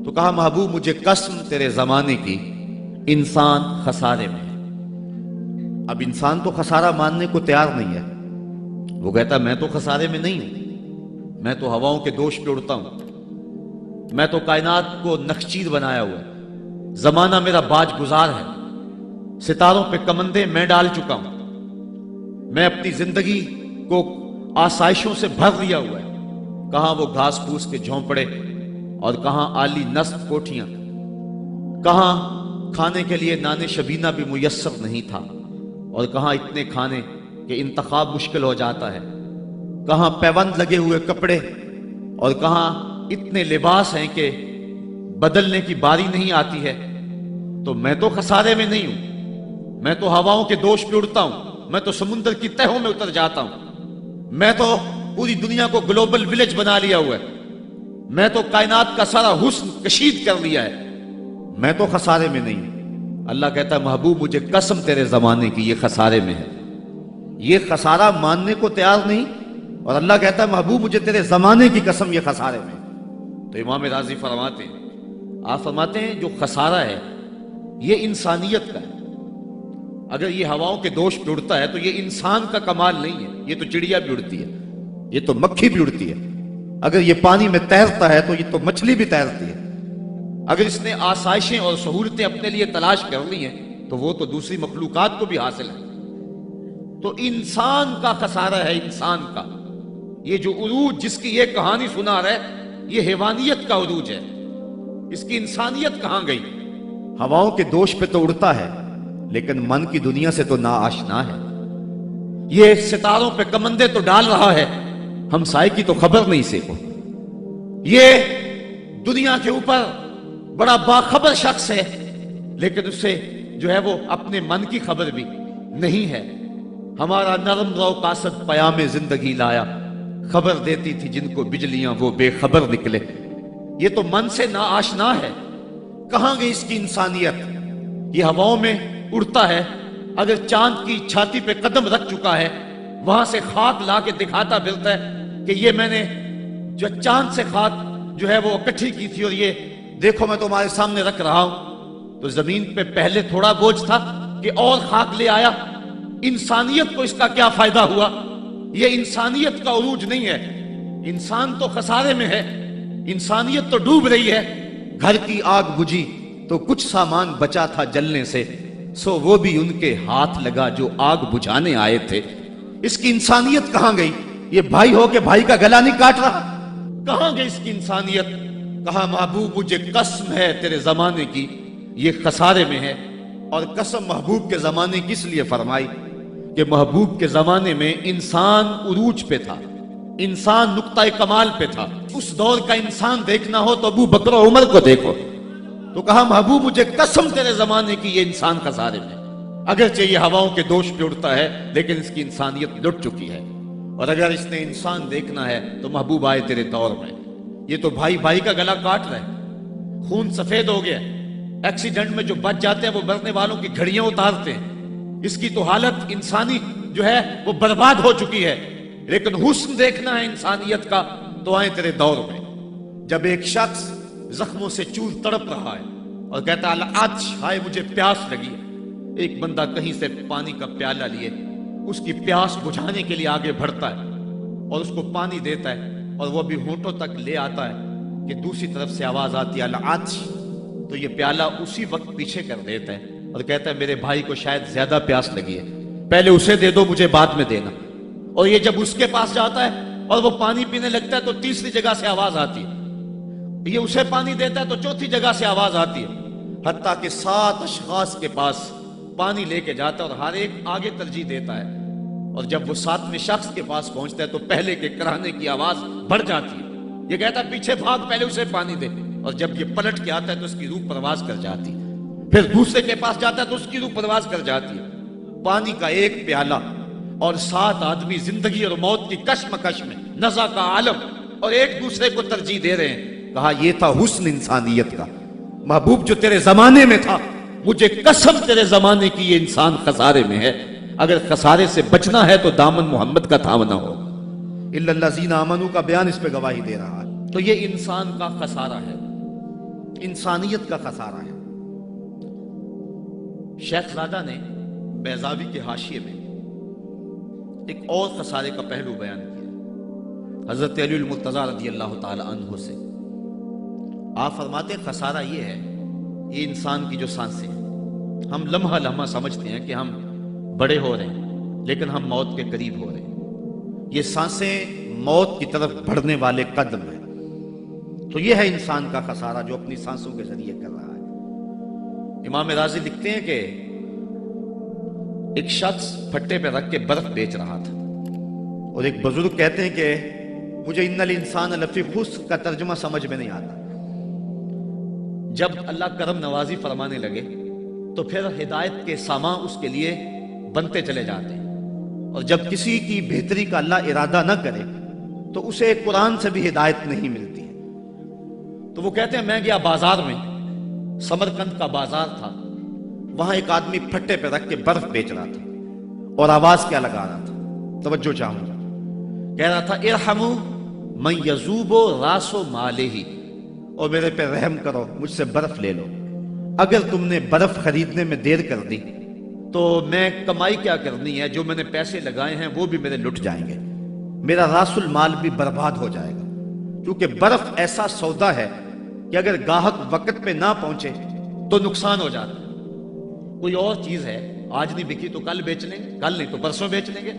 تو کہا محبوب مجھے قسم تیرے زمانے کی، انسان خسارے میں ہے۔ اب انسان تو خسارہ ماننے کو تیار نہیں ہے۔ وہ کہتا میں تو خسارے میں نہیں ہوں، میں تو ہواؤں کے دوش پہ اڑتا ہوں، میں تو کائنات کو نخچیر بنایا ہوا ہے، زمانہ میرا باج گزار ہے، ستاروں پہ کمندے میں ڈال چکا ہوں، میں اپنی زندگی کو آسائشوں سے بھر لیا ہوا ہے۔ کہاں وہ گھاس پھوس کے جھونپڑے اور کہاں عالی نصب کوٹھیاں، کہاں کھانے کے لیے نان شبینہ بھی میسر نہیں تھا، اور کہاں اتنے کھانے کہ انتخاب مشکل ہو جاتا ہے، کہاں پیوند لگے ہوئے کپڑے اور کہاں اتنے لباس ہیں کہ بدلنے کی باری نہیں آتی ہے۔ تو میں تو خسارے میں نہیں ہوں، میں تو ہواؤں کے دوش پہ اڑتا ہوں، میں تو سمندر کی تہوں میں اتر جاتا ہوں، میں تو پوری دنیا کو گلوبل ولیج بنا لیا ہوا ہے، میں تو کائنات کا سارا حسن کشید کر لیا ہے، میں تو خسارے میں نہیں ہوں۔ اللہ کہتا ہے محبوب مجھے قسم تیرے زمانے کی، یہ خسارے میں ہے، یہ خسارہ ماننے کو تیار نہیں، اور اللہ کہتا ہے محبوب مجھے تیرے زمانے کی قسم یہ خسارے میں ہے۔ تو امام راضی فرماتے ہیں، آپ فرماتے ہیں جو خسارہ ہے یہ انسانیت کا ہے۔ اگر یہ ہواؤں کے دوش پہ اڑتا ہے تو یہ انسان کا کمال نہیں ہے، یہ تو چڑیا بھی اڑتی ہے، یہ تو مکھی بھی اڑتی ہے، اگر یہ پانی میں تیرتا ہے تو یہ تو مچھلی بھی تیرتی ہے، اگر اس نے آسائشیں اور سہولتیں اپنے لیے تلاش کر لی ہیں تو وہ تو دوسری مخلوقات کو بھی حاصل ہے۔ تو انسان کا خسارہ ہے، انسان کا یہ جو عروج جس کی یہ کہانی سنا رہا ہے یہ حیوانیت کا عروج ہے، اس کی انسانیت کہاں گئی؟ ہواؤں کے دوش پہ تو اڑتا ہے لیکن من کی دنیا سے تو ناآشنا ہے، یہ ستاروں پہ کمندے تو ڈال رہا ہے، ہمسائے کی تو خبر نہیں سے کو، یہ دنیا کے اوپر بڑا باخبر شخص ہے لیکن اسے جو ہے وہ اپنے من کی خبر بھی نہیں ہے۔ ہمارا نرم رو قاصد پیام زندگی لایا، خبر دیتی تھی جن کو بجلیاں وہ بے خبر نکلے، یہ تو من سے ناآشنا ہے، کہاں گئی اس کی انسانیت؟ یہ ہواؤں میں اڑتا ہے، اگر چاند کی چھاتی پہ قدم رکھ چکا ہے وہاں سے خاک لا کے دکھاتا پھرتا ہے کہ یہ میں نے جو چاند سے خاک جو ہے وہ اکٹھی کی تھی اور یہ دیکھو میں تمہارے سامنے رکھ رہا ہوں۔ تو زمین پہ پہلے تھوڑا بوجھ تھا کہ اور خاک لے آیا، انسانیت کو اس کا کیا فائدہ ہوا؟ یہ انسانیت کا عروج نہیں ہے، انسان تو خسارے میں ہے، انسانیت تو ڈوب رہی ہے۔ گھر کی آگ بجھی تو کچھ سامان بچا تھا جلنے سے، سو وہ بھی ان کے ہاتھ لگا جو آگ بجھانے آئے تھے۔ اس کی انسانیت کہاں گئی؟ یہ بھائی ہو کے بھائی کا گلا نہیں کاٹ رہا، کہاں گئی اس کی انسانیت؟ کہا محبوب مجھے قسم ہے تیرے زمانے کی، یہ خسارے میں ہے۔ اور قسم محبوب کے زمانے کی اس لیے فرمائی کہ محبوب کے زمانے میں انسان عروج پہ تھا، انسان نقطہ کمال پہ تھا۔ اس دور کا انسان دیکھنا ہو تو ابو بکر و عمر کو دیکھو۔ تو کہا محبوب مجھے قسم تیرے زمانے کی یہ انسان خسارے میں، اگرچہ یہ ہواؤں کے دوش پہ اڑتا ہے لیکن اس کی انسانیت لٹ چکی ہے، اور اگر اس نے انسان دیکھنا ہے تو محبوب آئے تیرے دور میں۔ یہ تو بھائی بھائی کا گلا کاٹ رہا ہے، خون سفید ہو گیا، ایکسیڈنٹ میں جو بچ جاتے ہیں وہ مرنے والوں کی گھڑیاں اتارتے ہیں، اس کی تو حالت انسانی جو ہے وہ برباد ہو چکی ہے، لیکن حسن دیکھنا ہے انسانیت کا تو آئے تیرے دور میں۔ جب ایک شخص زخموں سے چور تڑپ رہا ہے اور کہتا ہے العطش، ہائے مجھے پیاس لگی ہے، ایک بندہ کہیں سے پانی کا پیالہ لیے اس کی پیاس بجھانے کے لیے آگے بڑھتا ہے اور اس کو پانی دیتا ہے، اور وہ بھی ہونٹوں تک لے آتا ہے کہ دوسری طرف سے آواز آتی ہے العطش، تو یہ پیالہ اسی وقت پیچھے کر دیتا ہے اور کہتا ہے میرے بھائی کو شاید زیادہ پیاس لگی ہے، پہلے اسے دے دو مجھے بعد میں دینا۔ اور یہ جب اس کے پاس جاتا ہے اور وہ پانی پینے لگتا ہے تو تیسری جگہ سے آواز آتی ہے، یہ اسے پانی دیتا ہے تو چوتھی جگہ سے آواز آتی ہے، حتیٰ کہ 7 اشخاص کے پاس پانی لے کے جاتا ہے اور ہر ایک آگے ترجیح دیتا ہے، اور جب وہ 7ویں شخص کے پاس پہنچتا ہے تو پہلے کے کرانے کی آواز بڑھ جاتی ہے، یہ کہتا ہے پیچھے بھاگ پہلے اسے پانی دے، اور جب یہ پلٹ کے آتا ہے تو اس کی روح پرواز کر جاتی ہے، پھر دوسرے کے پاس جاتا ہے تو اس کی روح پرواز کر جاتی ہے۔ پانی کا ایک پیالہ اور 7 آدمی زندگی اور موت کی کشمکش میں نزع کا عالم اور ایک دوسرے کو ترجیح دے رہے ہیں۔ کہا یہ تھا حسن انسانیت کا، محبوب جو تیرے زمانے میں تھا، مجھے قسم تیرے زمانے کی یہ انسان خسارے میں ہے، اگر خسارے سے بچنا ہے تو دامن محمد کا تھامنا ہو۔ الا الذین آمنوا کا بیان اس پہ گواہی دے رہا ہے۔ تو یہ انسان کا خسارہ ہے۔ انسانیت کا خسارہ ہے۔ شیخ زادہ نے بیضاوی کے حاشیے میں ایک اور خسارے کا پہلو بیان کیا حضرت علی المرتضیٰ رضی اللہ تعالی عنہ سے۔ آپ فرماتے ہیں خسارہ یہ ہے، یہ انسان کی جو سانسیں ہیں، ہم لمحہ لمحہ سمجھتے ہیں کہ ہم بڑے ہو رہے ہیں لیکن ہم موت کے قریب ہو رہے ہیں۔ یہ سانسیں موت کی طرف بڑھنے والے قدم ہیں۔ تو یہ ہے انسان کا خسارہ جو اپنی سانسوں کے ذریعے کر رہا ہے۔ امام راضی لکھتے ہیں کہ ایک شخص پھٹے پہ رکھ کے برف بیچ رہا تھا، اور ایک بزرگ کہتے ہیں کہ مجھے ان الانسان لفی خسر کا ترجمہ سمجھ میں نہیں آتا۔ جب اللہ کرم نوازی فرمانے لگے تو پھر ہدایت کے سامان اس کے لیے بنتے چلے جاتے ہیں، اور جب کسی کی بہتری کا اللہ ارادہ نہ کرے تو اسے قرآن سے بھی ہدایت نہیں ملتی ہے۔ تو وہ کہتے ہیں میں گیا بازار میں، سمرقند کا بازار تھا، وہاں ایک آدمی پھٹے پہ رکھ کے برف بیچ رہا تھا، اور آواز کیا لگا رہا تھا، توجہ چاہوں گا، کہہ رہا تھا ارحموا من یذوب راس مالہ، اور میرے پہ رحم کرو، مجھ سے برف لے لو، اگر تم نے برف خریدنے میں دیر کر دی تو میں کمائی کیا کرنی ہے، جو میں نے پیسے لگائے ہیں وہ بھی میرے لٹ جائیں گے، میرا راس المال بھی برباد ہو جائے گا، کیونکہ برف ایسا سودا ہے کہ اگر گاہک وقت پہ نہ پہنچے تو نقصان ہو جاتا ہے۔ کوئی اور چیز ہے آج نہیں بکی تو کل بیچ لیں گے، کل نہیں تو پرسوں بیچ لیں گے،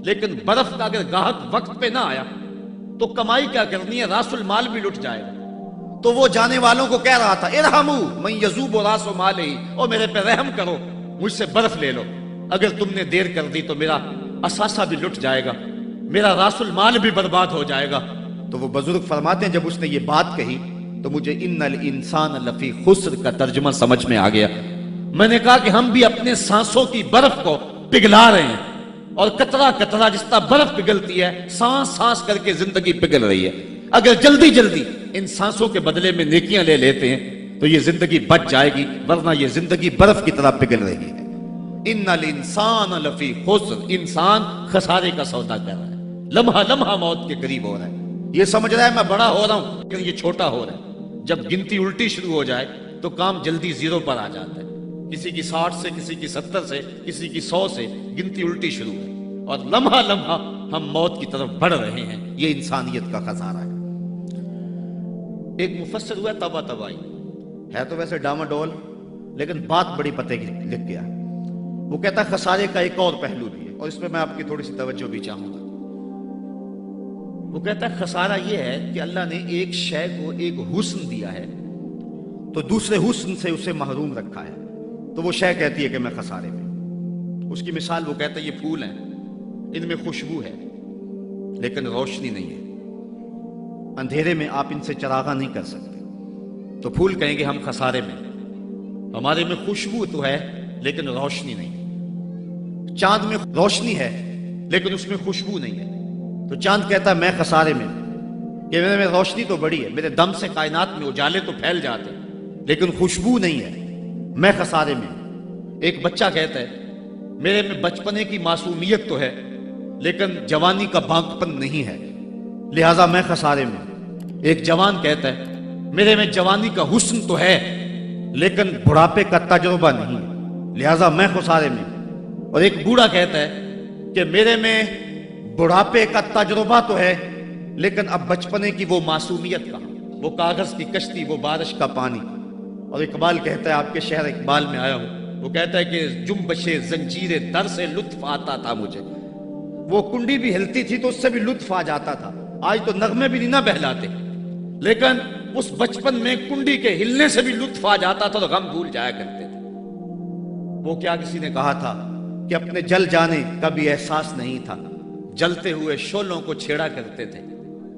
لیکن برف کا اگر گاہک وقت پہ نہ آیا تو کمائی کیا کرنی ہے، راس المال بھی لٹ جائے گا۔ تو وہ جانے والوں کو کہہ رہا تھا ارحموا من یذوب راس مالہ، اور میرے پہ رحم کرو، مجھ سے برف لے لو، اگر تم نے دیر کر دی تو میرا اثاثہ بھی لٹ جائے گا، میرا راس المال بھی برباد ہو جائے گا۔ تو وہ بزرگ فرماتے ہیں جب اس نے یہ بات کہی تو مجھے ان الانسان لفی خسر کا ترجمہ سمجھ میں آ گیا۔ میں نے کہا کہ ہم بھی اپنے سانسوں کی برف کو پگھلا رہے ہیں، اور قطرہ قطرہ جس طرح برف پگھلتی ہے، سانس سانس کر کے زندگی پگھل رہی ہے۔ اگر جلدی جلدی ان سانسوں کے بدلے میں نیکیاں لے لیتے ہیں تو یہ زندگی بچ جائے گی، ورنہ یہ زندگی برف کی طرح پگھل رہی ہے۔ ان الانسان لفی خسر، انسان خسارے کا سودا کر رہا ہے، لمحہ لمحہ موت کے قریب ہو رہا ہے۔ یہ سمجھ رہا ہے میں بڑا ہو رہا ہوں لیکن یہ چھوٹا ہو رہا ہے۔ جب گنتی الٹی شروع ہو جائے تو کام جلدی زیرو پر آ جاتا ہے، کسی کی 60 سے، کسی کی 70 سے، کسی کی 100 سے گنتی الٹی شروع ہے، اور لمحہ لمحہ ہم موت کی طرف بڑھ رہے ہیں۔ یہ انسانیت کا خسارہ ہے۔ ایک مفسر ہوا طبع طبعی ہے، تو ویسے ڈاماڈول لیکن بات بڑی پتے کی لکھ گیا۔ وہ کہتا ہے خسارے کا ایک اور پہلو بھی ہے، اور اس میں میں آپ کی تھوڑی سی توجہ بھی چاہوں گا۔ وہ کہتا ہے خسارہ یہ ہے کہ اللہ نے ایک شے کو ایک حسن دیا ہے تو دوسرے حسن سے اسے محروم رکھا ہے، تو وہ شے کہتی ہے کہ میں خسارے میں ہوں۔ اس کی مثال وہ کہتا ہے یہ پھول ہیں، ان میں خوشبو ہے لیکن روشنی نہیں ہے، اندھیرے میں آپ ان سے چراغاں نہیں کر سکتے، تو پھول کہیں گے ہم خسارے میں، ہمارے میں خوشبو تو ہے لیکن روشنی نہیں۔ چاند میں روشنی ہے لیکن اس میں خوشبو نہیں ہے، تو چاند کہتا ہے میں خسارے میں کہ میرے میں روشنی تو بڑی ہے، میرے دم سے کائنات میں اجالے تو پھیل جاتے لیکن خوشبو نہیں ہے، میں خسارے میں ہوں۔ ایک بچہ کہتا ہے میرے میں بچپنے کی معصومیت تو ہے لیکن جوانی کا بانکپن نہیں ہے، لہٰذا میں خسارے میں ہوں۔ ایک جوان کہتا ہے میرے میں جوانی کا حسن تو ہے لیکن بڑھاپے کا تجربہ نہیں ہے، لہٰذا میں خسارے میں ہوں۔ اور ایک بوڑھا کہتا ہے کہ میرے میں بڑھاپے کا تجربہ تو ہے لیکن اب بچپنے کی وہ معصومیت کا، وہ کاغذ کی کشتی، وہ بارش کا پانی۔ اور اقبال کہتا ہے، آپ کے شہر اقبال میں آیا ہوں، وہ کہتا ہے کہ جنبش زنجیر در سے لطف آتا تھا مجھے، وہ کنڈی بھی ہلتی تھی تو اس سے بھی لطف آ جاتا تھا، آج تو نغمے بھی نہیں نہ بہلاتے، لیکن اس بچپن میں کنڈی کے ہلنے سے بھی لطف آ جاتا تھا تو غم بھول جایا کرتے تھے۔ وہ کیا کسی نے کہا تھا کہ اپنے جل جانے کا بھی احساس نہیں تھا، جلتے ہوئے شعلوں کو چھیڑا کرتے تھے،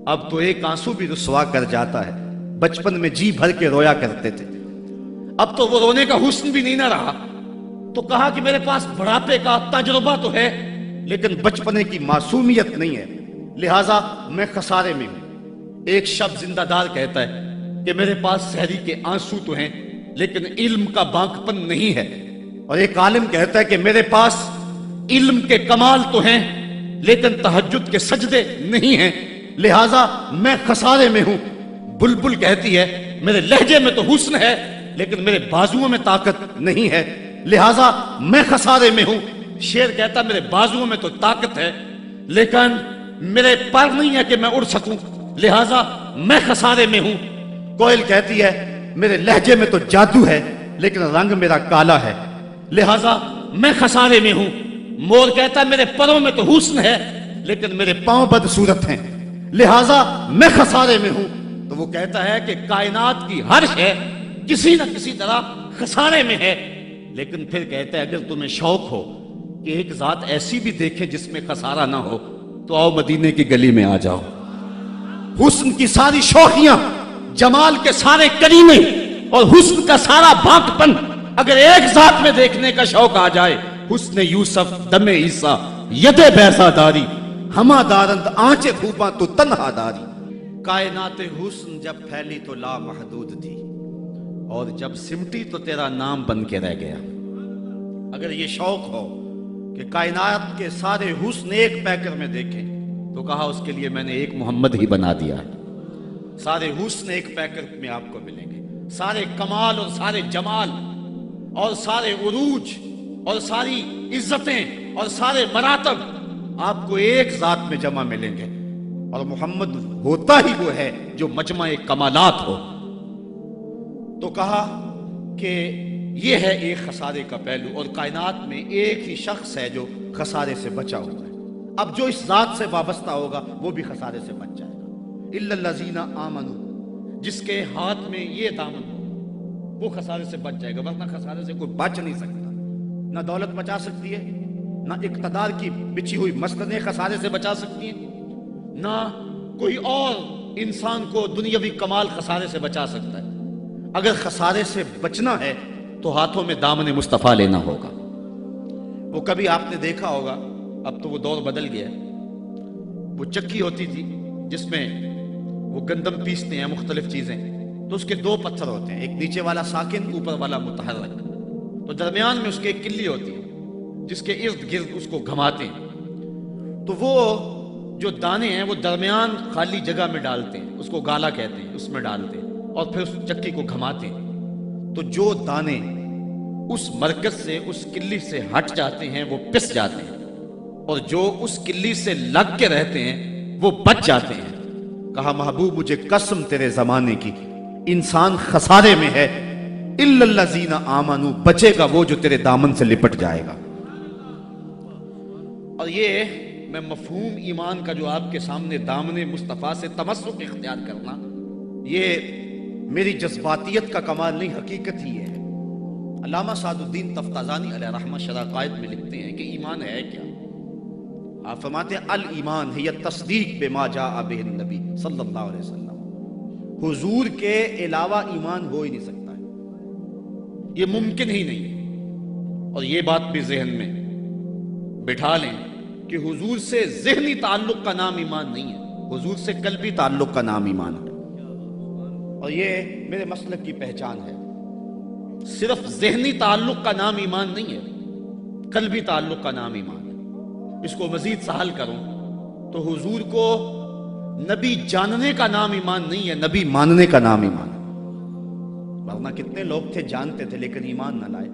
اب تو ایک آنسو بھی رسوا کر جاتا ہے، بچپن میں جی بھر کے رویا کرتے تھے، اب تو وہ رونے کا حسن بھی نہیں نہ رہا۔ تو کہا کہ میرے پاس بڑھاپے کا تجربہ تو ہے لیکن بچپنے کی معصومیت نہیں ہے، لہٰذا میں خسارے میں ہوں۔ ایک شب زندہ دار کہتا ہے کہ میرے پاس سحری کے آنسو تو ہیں لیکن علم کا بانکپن نہیں ہے، اور ایک عالم کہتا ہے کہ میرے پاس علم کے کمال تو ہیں لیکن تہجد کے سجدے نہیں ہیں، لہٰذا میں خسارے میں ہوں۔ بلبل کہتی ہے میرے لہجے میں تو حسن ہے لیکن میرے بازوؤں میں طاقت نہیں ہے، لہٰذا میں خسارے میں ہوں۔ شیر کہتا میرے بازوؤں میں تو طاقت ہے لیکن میرے پر نہیں ہے کہ میں اڑ سکوں، لہٰذا میں خسارے میں ہوں۔ کوئل کہتی ہے میرے لہجے میں تو جادو ہے لیکن رنگ میرا کالا ہے، لہٰذا میں خسارے میں ہوں۔ مور کہتا ہے میرے پروں میں تو حسن ہے لیکن میرے پاؤں بدصورت ہیں، لہٰذا میں خسارے میں ہوں۔ تو وہ کہتا ہے کہ کائنات کی ہر شے کسی نہ کسی طرح خسارے میں ہے، لیکن پھر کہتا ہے اگر تمہیں شوق ہو کہ ایک ذات ایسی بھی دیکھیں جس میں خسارہ نہ ہو تو آؤ مدینے کی گلی میں آ جاؤ۔ حسن کی ساری شوخیاں، جمال کے سارے کریمے اور حسن کا سارا بھاک پن اگر ایک ذات میں دیکھنے کا شوق آ جائے، حسن یوسف دم عیسیٰ ید بیضا داری، ہما دارند آنچے خوباں تو تنہا داری۔ کائنات حسن جب پھیلی تو لا محدود تھی اور جب سمٹی تو تیرا نام بن کے رہ گیا۔ اگر یہ شوق ہو کہ کائنات کے سارے حسن ایک پیکر میں دیکھیں تو کہا اس کے لیے میں نے ایک محمد ہی بنا دیا ہے۔ سارے حسن ایک پیکر میں آپ کو ملیں گے، سارے کمال اور سارے جمال اور سارے عروج اور ساری عزتیں اور سارے مراتب آپ کو ایک ذات میں جمع ملیں گے، اور محمد ہوتا ہی وہ ہے جو مجمع کمالات ہو۔ تو کہا کہ یہ ہے ایک خسارے کا پہلو، اور کائنات میں ایک ہی شخص ہے جو خسارے سے بچا ہوا ہے۔ اب جو اس ذات سے وابستہ ہوگا وہ بھی خسارے سے بچ جائے گا۔ الا الذین آمنوا، جس کے ہاتھ میں یہ دامن ہو وہ خسارے سے بچ جائے گا، ورنہ خسارے سے کوئی بچ نہیں سکتا۔ نہ دولت بچا سکتی ہے، نہ اقتدار کی بچھی ہوئی مسندیں خسارے سے بچا سکتی ہیں، نہ کوئی اور انسان کو دنیاوی کمال خسارے سے بچا سکتا ہے۔ اگر خسارے سے بچنا ہے تو ہاتھوں میں دامن مصطفیٰ لینا ہوگا۔ وہ کبھی آپ نے دیکھا ہوگا، اب تو وہ دور بدل گیا ہے، وہ چکی ہوتی تھی جس میں وہ گندم پیستے ہیں، مختلف چیزیں، تو اس کے دو پتھر ہوتے ہیں، ایک نیچے والا ساکن، اوپر والا متحرک، تو درمیان میں اس کے ایک کلی ہوتی ہے جس کے ارد گرد اس کو گھماتے ہیں، تو وہ جو دانے ہیں وہ درمیان خالی جگہ میں ڈالتے ہیں، اس کو گالا کہتے ہیں، اس میں ڈالتے ہیں اور پھر اس چکی کو گھماتے ہیں، تو جو دانے اس مرکز سے، اس کلی سے ہٹ جاتے ہیں وہ پس جاتے ہیں، اور جو اس کلی سے لگ کے رہتے ہیں وہ بچ جاتے ہیں۔ کہا محبوب مجھے قسم تیرے زمانے کی، انسان خسارے میں ہے، الا الذین آمنوا، بچے گا وہ جو تیرے دامن سے لپٹ جائے گا۔ اور یہ میں مفہوم ایمان کا جو آپ کے سامنے دامن مصطفیٰ سے تمسک اختیار کرنا، یہ میری جذباتیت کا کمال نہیں، حقیقت ہی ہے۔ علامہ سعد الدین تفتازانی علیہ رحمہ شرح قائد میں لکھتے ہیں کہ ایمان ہے کیا؟ آپ فرماتے ہیں الایمان ہی تصدیق بما جاء بہ النبی صلی اللہ علیہ وسلم، حضور کے علاوہ ایمان ہو ہی نہیں سکتا ہے، یہ ممکن ہی نہیں ہے۔ اور یہ بات بھی ذہن میں بٹھا لیں کہ حضور سے ذہنی تعلق کا نام ایمان نہیں ہے، حضور سے قلبی تعلق کا نام ایمان ہے، اور یہ میرے مسلک کی پہچان ہے۔ صرف ذہنی تعلق کا نام ایمان نہیں ہے، قلبی تعلق کا نام ایمان ہے۔ اس کو مزید سہل کروں تو حضور کو نبی جاننے کا نام ایمان نہیں ہے، نبی ماننے کا نام ایمان ہے۔ ورنہ کتنے لوگ تھے جانتے تھے لیکن ایمان نہ لائے۔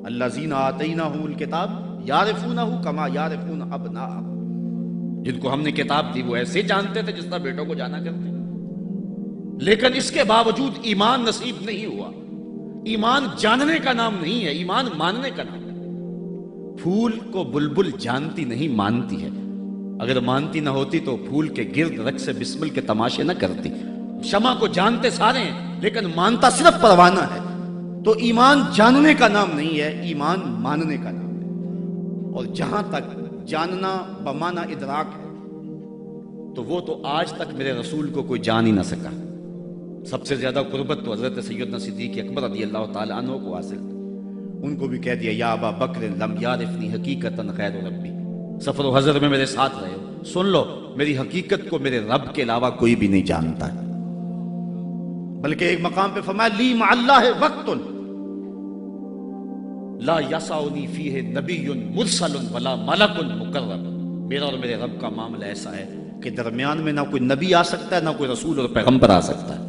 الذین آتیناہم الکتاب یعرفونہ کما یعرفون ابناءہم، جن کو ہم نے کتاب دی وہ ایسے جانتے تھے جس طرح بیٹوں کو جانا کرتے، لیکن اس کے باوجود ایمان نصیب نہیں ہوا۔ ایمان جاننے کا نام نہیں ہے، ایمان ماننے کا نام ہے۔ پھول کو بلبل جانتی نہیں، مانتی ہے۔ اگر مانتی نہ ہوتی تو پھول کے گرد رقص بسمل کے تماشے نہ کرتی۔ شمع کو جانتے سارے ہیں لیکن مانتا صرف پروانہ ہے۔ تو ایمان جاننے کا نام نہیں ہے، ایمان ماننے کا نام ہے۔ اور جہاں تک جاننا بمعنی ادراک ہے تو وہ تو آج تک میرے رسول کو کوئی جان ہی نہ سکا۔ سب سے زیادہ قربت تو حضرت سیدنا صدیق اکبر رضی اللہ تعالیٰ عنہ کو حاصل تھی، ان کو بھی کہہ دیا یا ابا بکر لم یعرفنی حقیقتاً غیر ربی، سفر و حضر میں میرے ساتھ رہے ہو، سن لو میری حقیقت کو میرے رب کے علاوہ کوئی بھی نہیں جانتا ہے۔ بلکہ ایک مقام پہ فرمایا لی مع اللہ وقت لا یسعنی فیہ نبی مرسل ولا ملک مقرب، میرا اور میرے رب کا معاملہ ایسا ہے کہ درمیان میں نہ کوئی نبی آ سکتا ہے نہ کوئی رسول اور پیغمبر آ سکتا ہے۔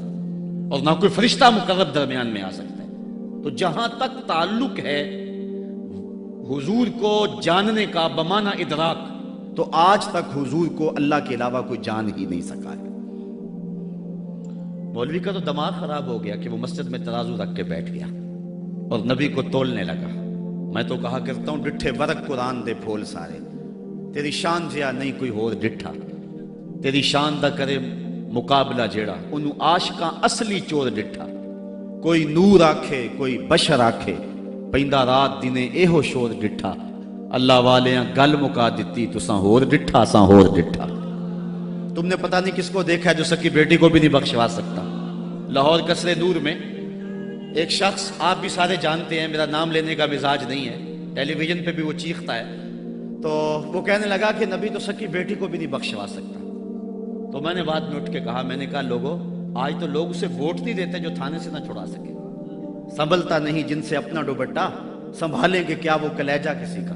اور نہ کوئی فرشتہ مقرب درمیان میں آ سکتا ہے۔ تو جہاں تک تعلق ہے حضور کو جاننے کا بمعنی ادراک، تو آج تک حضور کو اللہ کے علاوہ کوئی جان ہی نہیں سکا ہے۔ مولوی کا تو دماغ خراب ہو گیا کہ وہ مسجد میں ترازو رکھ کے بیٹھ گیا اور نبی کو تولنے لگا۔ میں تو کہا کرتا ہوں ڈٹھے ورق قرآن دے پھول سارے، تیری شان جیا نہیں کوئی ہور ڈٹھا، تیری شان دا کرے مقابلہ جیڑا انہوں عاشقاں اصلی چور ڈٹھا۔ کوئی نور آکھے کوئی بشر آکھے، پیندہ رات دینے ایہو شور ڈٹھا، اللہ والیاں گل مکا دیتی تساں ہور ڈٹھا ساں ہور ڈٹھا۔ تم نے پتہ نہیں کس کو دیکھا ہے جو سکی بیٹی کو بھی نہیں بخشوا سکتا۔ لاہور قصر نور میں ایک شخص، آپ بھی سارے جانتے ہیں، میرا نام لینے کا مزاج نہیں ہے، ٹیلی ویژن پہ بھی وہ چیختا ہے، تو وہ کہنے لگا کہ نبی تو سکی بیٹی کو بھی نہیں بخشوا سکتا۔ تو میں نے بعد میں اٹھ کے کہا، میں نے کہا لوگوں آج تو لوگ اسے ووٹ نہیں دیتے جو تھانے سے نہ چھڑا سکے، سنبھلتا نہیں جن سے اپنا دوپٹہ، سنبھالیں گے کیا وہ کلیجہ کسی کا۔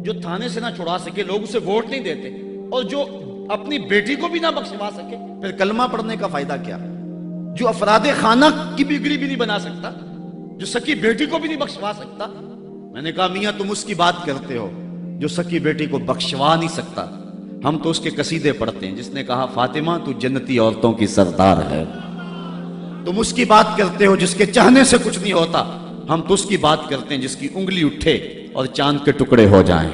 جو تھانے سے نہ چھڑا سکے لوگ اسے ووٹ نہیں دیتے، اور جو اپنی بیٹی کو بھی نہ بخشوا سکے پھر کلمہ پڑھنے کا فائدہ کیا؟ جو افراد خانہ کی بگڑی بھی نہیں بنا سکتا، جو سکی بیٹی کو بھی نہیں بخشوا سکتا۔ میں نے کہا میاں تم اس کی بات کرتے ہو جو سکی بیٹی کو بخشوا نہیں سکتا، ہم تو اس کے قصیدے پڑھتے ہیں جس نے کہا فاطمہ تو جنتی عورتوں کی سردار ہے۔ تم اس کی بات کرتے ہو جس کے چاہنے سے کچھ نہیں ہوتا، ہم تو اس کی بات کرتے ہیں جس کی انگلی اٹھے اور چاند کے ٹکڑے ہو جائیں،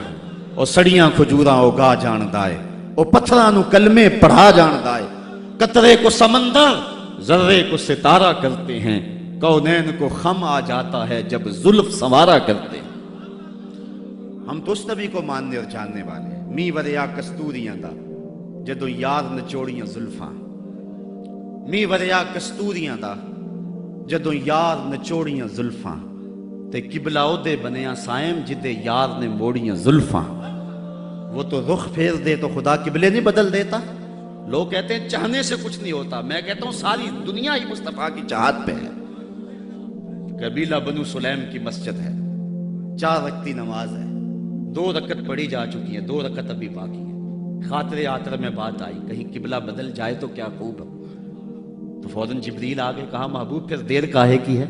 اور سڑیاں کھجوراں اگا جان دائے، اور پتھراں نو کلمے پڑھا جان دائے، قطرے کو سمندر ذرے کو ستارہ کرتے ہیں، کونین کو خم آ جاتا ہے جب زلف سنوارا کرتے ہیں۔ ہم تو اس نبی کو ماننے اور جاننے والے ہیں۔ می وریا کستوریاں دا جدو یار نچوڑیاں زلفاں، می وریا کستوریاں دا جدو یار نچوڑیاں زلفاں، تے قبلہ دے بنیا سائم جدے یار نے موڑیاں زلفاں۔ وہ تو رخ پھیر دے تو خدا قبلے نہیں بدل دیتا۔ لوگ کہتے ہیں چاہنے سے کچھ نہیں ہوتا، میں کہتا ہوں ساری دنیا ہی مصطفیٰ کی چاہت پہ ہے۔ قبیلہ بنو سلیم کی مسجد ہے، 4 رکعتی نماز ہے، 2 رکعت پڑھی جا چکی ہیں، 2 رکعت ابھی باقی ہے۔ خاطر آتر میں بات آئی کہیں قبلہ بدل جائے تو کیا خوب ہے۔ تو فوراً جبریل آگے کہا محبوب پھر دیر کاہے کی ہے،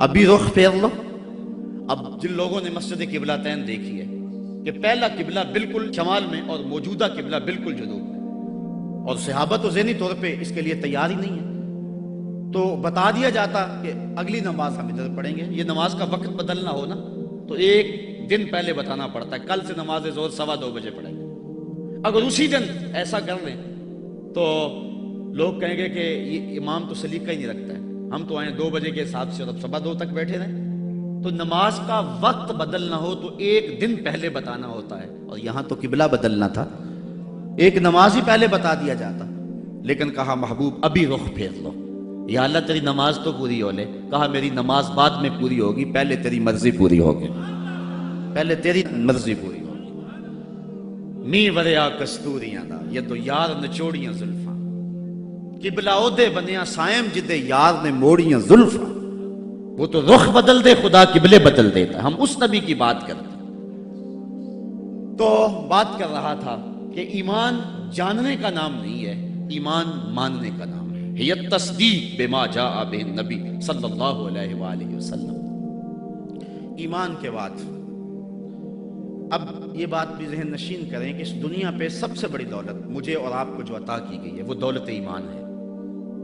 ابھی رخ پھیر لو۔ اب جن لوگوں نے مسجد قبلتین دیکھی ہے کہ پہلا قبلہ بالکل شمال میں اور موجودہ قبلہ بالکل جنوب میں، اور صحابہ تو ذہنی طور پہ اس کے لیے تیار ہی نہیں ہے، تو بتا دیا جاتا کہ اگلی نماز ہم ادھر پڑھیں گے۔ یہ نماز کا وقت بدلنا ہو نا تو 1 دن پہلے بتانا پڑتا ہے، کل سے نماز ظہر 2:15 بجے پڑھیں گے۔ اگر اسی دن ایسا کر لیں تو لوگ کہیں گے کہ یہ امام تو سلیقہ ہی نہیں رکھتا ہے، ہم تو آئیں 2 بجے کے حساب سے اور اب 2:15 تک بیٹھے رہیں۔ تو نماز کا وقت بدلنا ہو تو 1 دن پہلے بتانا ہوتا ہے، اور یہاں تو قبلہ بدلنا تھا، ایک نماز ہی پہلے بتا دیا جاتا، لیکن کہا محبوب ابھی رخ پھیر لو۔ یا اللہ تیری نماز تو پوری ہو لے، کہا میری نماز بعد میں پوری ہوگی، پہلے تیری مرضی پوری ہوگی، پہلے تیری مرضی پوری ہوگی۔ می وریا کستوریاں دا یہ تو یار نچوڑیاں زلفاں، قبلہ عہدے بنیا سائم جدے یار نے موڑیاں زلفاں۔ وہ تو رخ بدل دے خدا قبلے بدل دیتا، ہم اس نبی کی بات کرتے ہیں۔ تو بات کر رہا تھا کہ ایمان جاننے کا نام نہیں ہے، ایمان ماننے کا نام ہے۔ ہی التصدیق بما جاء بہ النبی صلی اللہ علیہ وآلہ وسلم۔ ایمان کے بعد اب یہ بات بھی ذہن نشین کریں کہ اس دنیا پہ سب سے بڑی دولت مجھے اور آپ کو جو عطا کی گئی ہے وہ دولت ایمان ہے،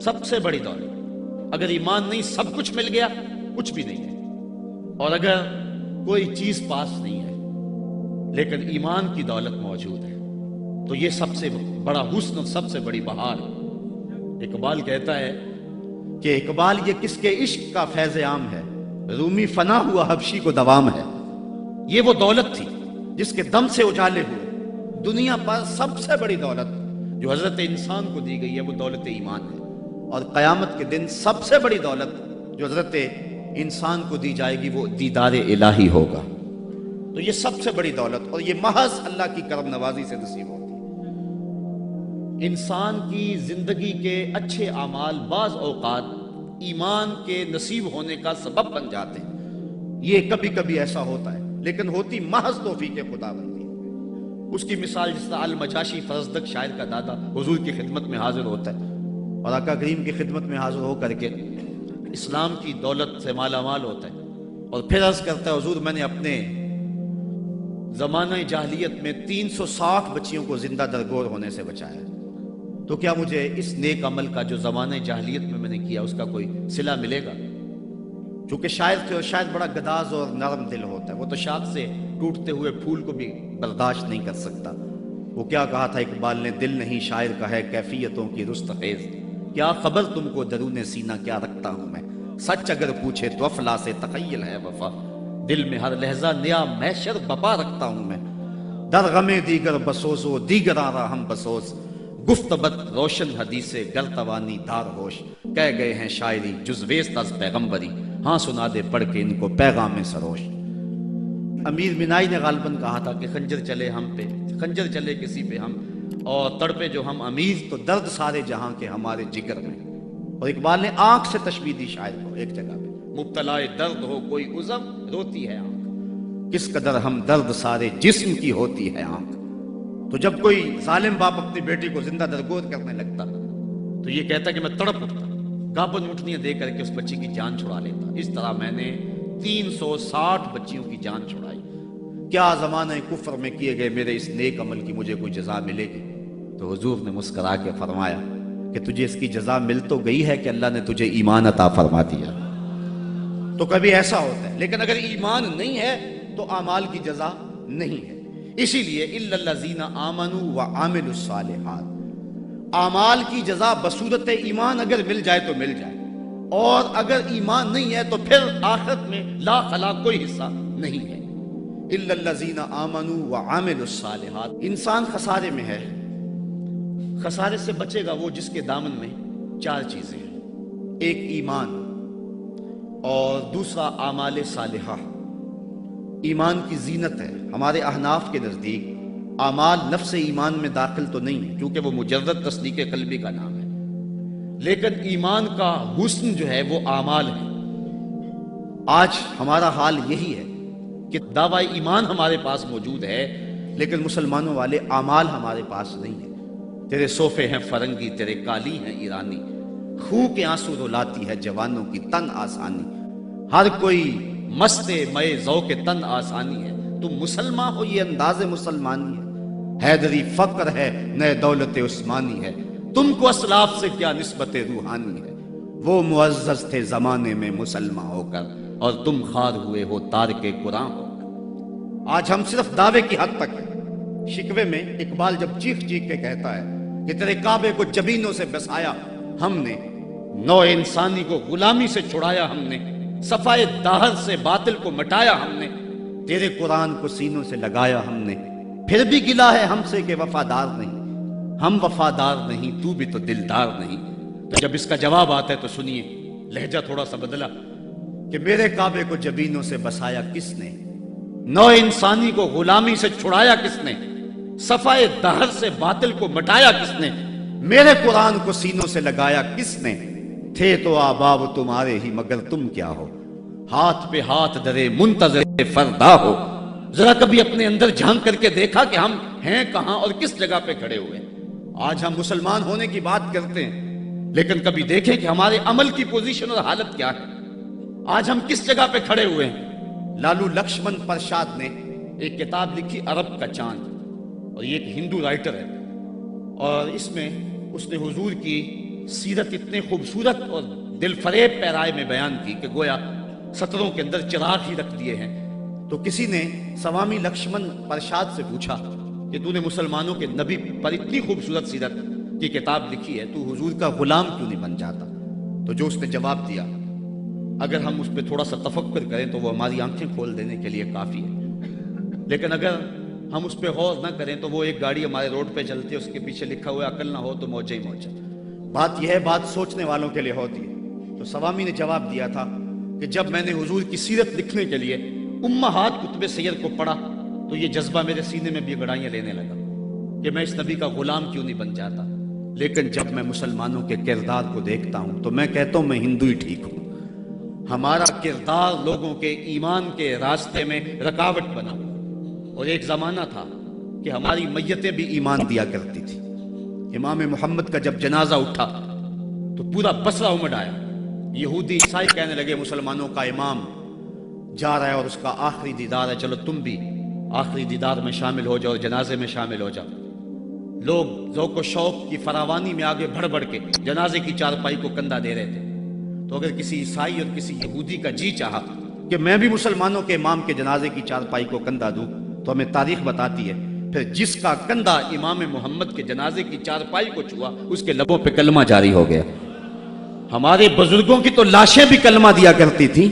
سب سے بڑی دولت۔ اگر ایمان نہیں سب کچھ مل گیا، کچھ بھی نہیں ہے، اور اگر کوئی چیز پاس نہیں ہے لیکن ایمان کی دولت موجود ہے تو یہ سب سے بڑا حسن اور سب سے بڑی بہار۔ اقبال کہتا ہے کہ اقبال یہ کس کے عشق کا فیض عام ہے، رومی فنا ہوا حبشی کو دوام ہے۔ یہ وہ دولت تھی جس کے دم سے اجالے ہوئے دنیا پر سب سے بڑی دولت جو حضرت انسان کو دی گئی ہے وہ دولت ایمان ہے، اور قیامت کے دن سب سے بڑی دولت جو حضرت انسان کو دی جائے گی وہ دیدار الہی ہوگا۔ تو یہ سب سے بڑی دولت، اور یہ محض اللہ کی کرم نوازی سے نصیب ہوتی ہے۔ انسان کی زندگی کے اچھے اعمال بعض اوقات ایمان کے نصیب ہونے کا سبب بن جاتے ہیں، یہ کبھی کبھی ایسا ہوتا ہے، لیکن ہوتی محض توفیق خدا بندی ہے۔ اس کی مثال جس طرح المجاشی فرزدق شاعر کا دادا حضور کی خدمت میں حاضر ہوتا ہے اور آقا کریم کی خدمت میں حاضر ہو کر کے اسلام کی دولت سے مالا مال ہوتا ہے اور پھر عرض کرتا ہے حضور میں نے اپنے زمانہ جاہلیت میں 360 بچیوں کو زندہ درگور ہونے سے بچایا، تو کیا مجھے اس نیک عمل کا جو زمانہ جاہلیت میں نے کیا اس کا کوئی صلہ ملے گا؟ چونکہ شاعر تھے اور شاید بڑا گداز اور نرم دل ہوتا ہے، وہ تو شاخ سے ٹوٹتے ہوئے پھول کو بھی برداشت نہیں کر سکتا۔ وہ کیا کہا تھا اقبال نے، دل نہیں شاعر کا ہے کیفیتوں کی رست خیز، کیا خبر تم کو درون سینہ کیا رکھتا ہوں میں، سچ اگر پوچھے تو افلا سے تخیل ہے وفا، دل میں ہر لہجہ نیا محشر بپا رکھتا ہوں میں، در غم دیگر بسوز و دیگر آرا ہم بسوز، گفتبت روشن حدیث گر توانی دار ہوش، کہہ گئے ہیں شاعری جزویست از پیغمبری، ہاں سنا دے پڑھ کے ان کو پیغام سروش۔ امیر منائی نے غالباً کہا تھا کہ خنجر چلے ہم پہ، خنجر چلے کسی پہ ہم، اور تڑپے جو ہم امیر تو درد سارے جہاں کے ہمارے جگر میں۔ اور اقبال نے آنکھ سے تشبیہ دی شاعر کو ایک جگہ پہ، مبتلا درد ہو کوئی عزم روتی ہے آنکھ، کس قدر ہم درد سارے جسم کی ہوتی ہے آنکھ۔ تو جب کوئی ظالم باپ اپنی بیٹی کو زندہ درگور کرنے لگتا تو یہ کہتا کہ میں تڑپ اٹھتا، گابن اٹھنیاں دے کر کے اس بچی کی جان چھڑا لیتا۔ اس طرح میں نے 360 بچیوں کی جان چھڑائی، کیا زمانہ کفر میں کیے گئے میرے اس نیک عمل کی مجھے کوئی جزا ملے گی؟ تو حضور نے مسکرا کے فرمایا کہ تجھے اس کی جزا مل تو گئی ہے کہ اللہ نے تجھے ایمان عطا فرما دیا۔ تو کبھی ایسا ہوتا ہے، لیکن اگر ایمان نہیں ہے تو اعمال کی جزا نہیں ہے۔ اسی لیے الا الذین آمنوا وعملوا الصالحات، اعمال کی جزا بصورت ایمان اگر مل جائے تو مل جائے، اور اگر ایمان نہیں ہے تو پھر آخرت میں لا خلا کوئی حصہ نہیں ہے۔ الا الذین آمنوا وعملوا الصالحات، انسان خسارے میں ہے۔ خسارے سے بچے گا وہ جس کے دامن میں 4 چیزیں ہیں، ایک ایمان، اور دوسرا اعمال صالحہ۔ ایمان کی زینت ہے، ہمارے احناف کے نزدیک اعمال نفس ایمان میں داخل تو نہیں ہے کیونکہ وہ مجرد تصدیق قلبی کا نام ہے، لیکن ایمان کا حسن جو ہے وہ اعمال ہے۔ آج ہمارا حال یہی ہے کہ دعوی ایمان ہمارے پاس موجود ہے لیکن مسلمانوں والے اعمال ہمارے پاس نہیں ہے۔ تیرے صوفے ہیں فرنگی، تیرے کالی ہیں ایرانی، خون کے آنسو رلاتی ہے جوانوں کی تن آسانی، ہر کوئی مست مئے ذوق تن آسانی ہے، تم مسلمان ہو یہ انداز مسلمانی ہے، حیدری فقر ہے نئے دولت عثمانی ہے، تم کو اسلاف سے کیا نسبت روحانی ہے، وہ معزز تھے زمانے میں مسلمان ہو کر اور تم خار ہوئے ہو تارک قرآن ہو کر۔ آج ہم صرف دعوے کی حد تک ہیں۔ شکوے میں اقبال جب چیخ چیخ کے کہتا ہے کہ تیرے کعبے کو جبینوں سے بسایا ہم نے، نو انسانی کو غلامی سے چھڑایا ہم نے، صفائے داہر سے باطل کو مٹایا ہم نے، تیرے قرآن کو سینوں سے لگایا ہم نے، پھر بھی گلا ہے ہم سے کہ وفادار نہیں، ہم وفادار نہیں تو بھی تو دلدار نہیں۔ تو جب اس کا جواب آتا ہے تو سنیے، لہجہ تھوڑا سا بدلا، کہ میرے کعبے کو جبینوں سے بسایا کس نے، نو انسانی کو غلامی سے چھڑایا کس نے، صفائے دہر سے باطل کو مٹایا کس نے، میرے قرآن کو سینوں سے لگایا کس نے، تھے تو آباب تمہارے ہی مگر تم کیا ہو، ہاتھ پہ ہاتھ درے منتظر فردا ہو۔ ذرا کبھی اپنے اندر جھانک کر کے دیکھا کہ ہم ہیں کہاں اور کس جگہ پہ کھڑے ہوئے ہیں۔ آج ہم مسلمان ہونے کی بات کرتے ہیں لیکن کبھی دیکھیں کہ ہمارے عمل کی پوزیشن اور حالت کیا ہے، آج ہم کس جگہ پہ کھڑے ہوئے ہیں۔ لالو لکشمن پرشاد نے ایک کتاب لکھی عرب کا چاند، اور یہ ایک ہندو رائٹر ہے، اور اس میں اس نے حضور کی سیرت اتنے خوبصورت اور دل فریب پیرائے میں بیان کی کہ گویا سطروں کے اندر چراغ ہی رکھ دیے ہیں۔ تو کسی نے سوامی لکشمن پرشاد سے پوچھا کہ تو نے مسلمانوں کے نبی پر اتنی خوبصورت سیرت کی کتاب لکھی ہے، تو حضور کا غلام کیوں نہیں بن جاتا؟ تو جو اس نے جواب دیا، اگر ہم اس پہ تھوڑا سا تفکر کریں تو وہ ہماری آنکھیں کھول دینے کے لیے کافی ہے، لیکن اگر ہم اس پہ غور نہ کریں تو وہ ایک گاڑی ہمارے روڈ پہ چلتی ہے، اس کے پیچھے لکھا ہوا ہے عقل نہ ہو تو موجہ ہی موجہ۔ بات یہ ہے، بات سوچنے والوں کے لیے ہوتی ہے۔ تو سوامی نے جواب دیا تھا کہ جب میں نے حضور کی سیرت لکھنے کے لیے امہات کتب سیر کو پڑھا تو یہ جذبہ میرے سینے میں بھی گڑائیاں لینے لگا کہ میں اس نبی کا غلام کیوں نہیں بن جاتا، لیکن جب میں مسلمانوں کے کردار کو دیکھتا ہوں تو میں کہتا ہوں میں ہندو ہی ٹھیک ہوں۔ ہمارا کردار لوگوں کے ایمان کے راستے میں رکاوٹ بنا، اور ایک زمانہ تھا کہ ہماری میتیں بھی ایمان دیا کرتی تھی۔ امام محمد کا جب جنازہ اٹھا تو پورا بصرہ امڑ آیا. یہودی عیسائی کہنے لگے مسلمانوں کا امام جا رہا ہے اور اس کا آخری دیدار ہے، چلو تم بھی آخری دیدار میں شامل ہو جاؤ، جنازے میں شامل ہو جاؤ. لوگ ذوق و شوق کی فراوانی میں آگے بڑھ بڑھ کے جنازے کی چارپائی کو کندھا دے رہے تھے. تو اگر کسی عیسائی اور کسی یہودی کا جی چاہا کہ میں بھی مسلمانوں کے امام کے جنازے کی چارپائی کو کندھا دوں، تو ہمیں تاریخ بتاتی ہے پھر جس کا کندھا امام محمد کے جنازے کی چارپائی کو چھوا اس کے لبوں پہ کلمہ جاری ہو گیا. ہمارے بزرگوں کی تو لاشیں بھی کلمہ دیا کرتی تھیں،